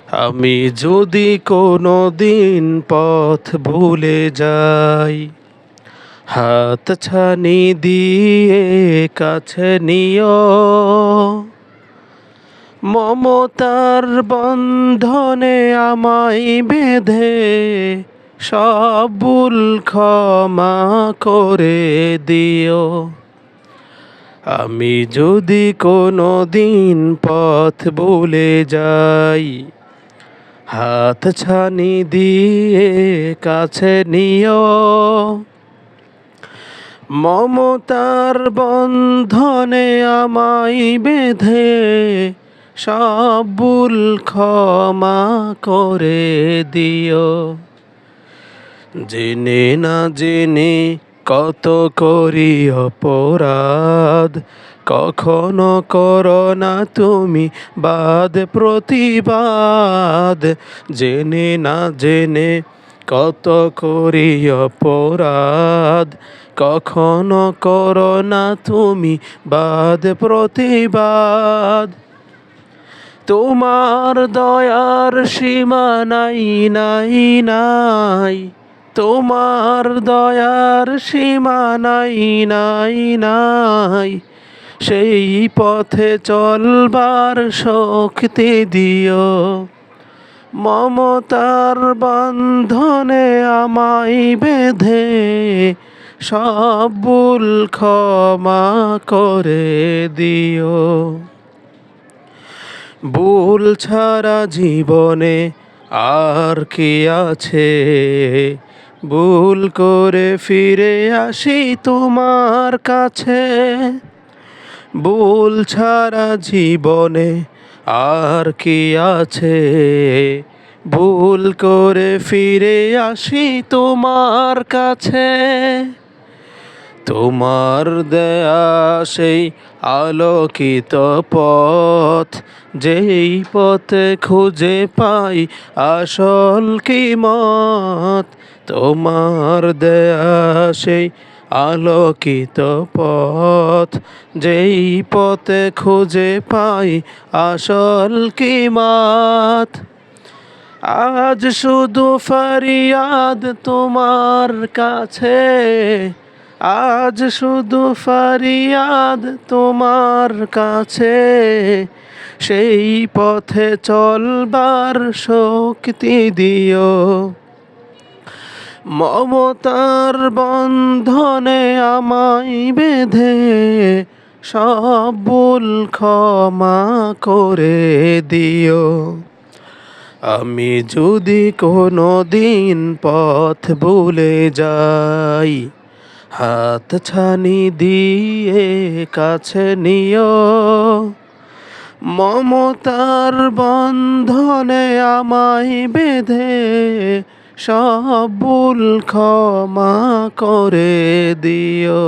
আমি যদি কোনো দিন পথ ভুলে যাই, হাত ছানি দিয়ে কাছে নিও। মমতার বন্ধনে আমায় বেঁধে সব ভুল ক্ষমা করে দিও। আমি যদি কোনো দিন পথ ভুলে যাই, হাত ছানি দিয়ে কাছে নিও। মমতার বন্ধনে আমায় বেঁধে সব ভুল ক্ষমা করে দিও। জেনে না জেনে কত করি অপরাধ, কখনো করো না তুমি বাদ প্রতিবাদ। জেনে না জেনে কত করি অপরাধ, কখনো করো না তুমি বাদ প্রতিবাদ। তোমার দয়ার সীমা নাই নাই নাই, তোমার দয়ার সীমা নাই নাই নাই। সেই পথে চলবার শক্তি দিও। মমতার বন্ধনে আমায় বেঁধে সব ভুল ক্ষমা করে দিও। ভুল ছাড়া জীবনে আর কি আছে, ভুল করে ফিরে আসি তোমার কাছে। ভুল ছাড়া জীবনে আর কি আছে, ভুল করে ফিরে আসি তোমার কাছে। তোমার দেয়া সেই আলোকিত পথ, যেই পথে খুঁজে পাই আসল কিমত। তোমার দেয়া সেই আলোকিত পথ, যেই পথে খুঁজে পাই আসল কিমত। আজ শুধু ফরিয়াদ তোমার কাছে, আজ শুধু ফরিয়াদ তোমার কাছে। সেই পথে চলবার শক্তি দিও। মমতার বন্ধনে আমায় বেঁধে সব ভুল ক্ষমা করে দিও। আমি যদি কোনো দিন পথ ভুলে যাই, হাত ছানি দিয়ে কাছে নিও। মমতার বন্ধনে আমায় বেঁধে সব ভুল ক্ষমা করে দিও।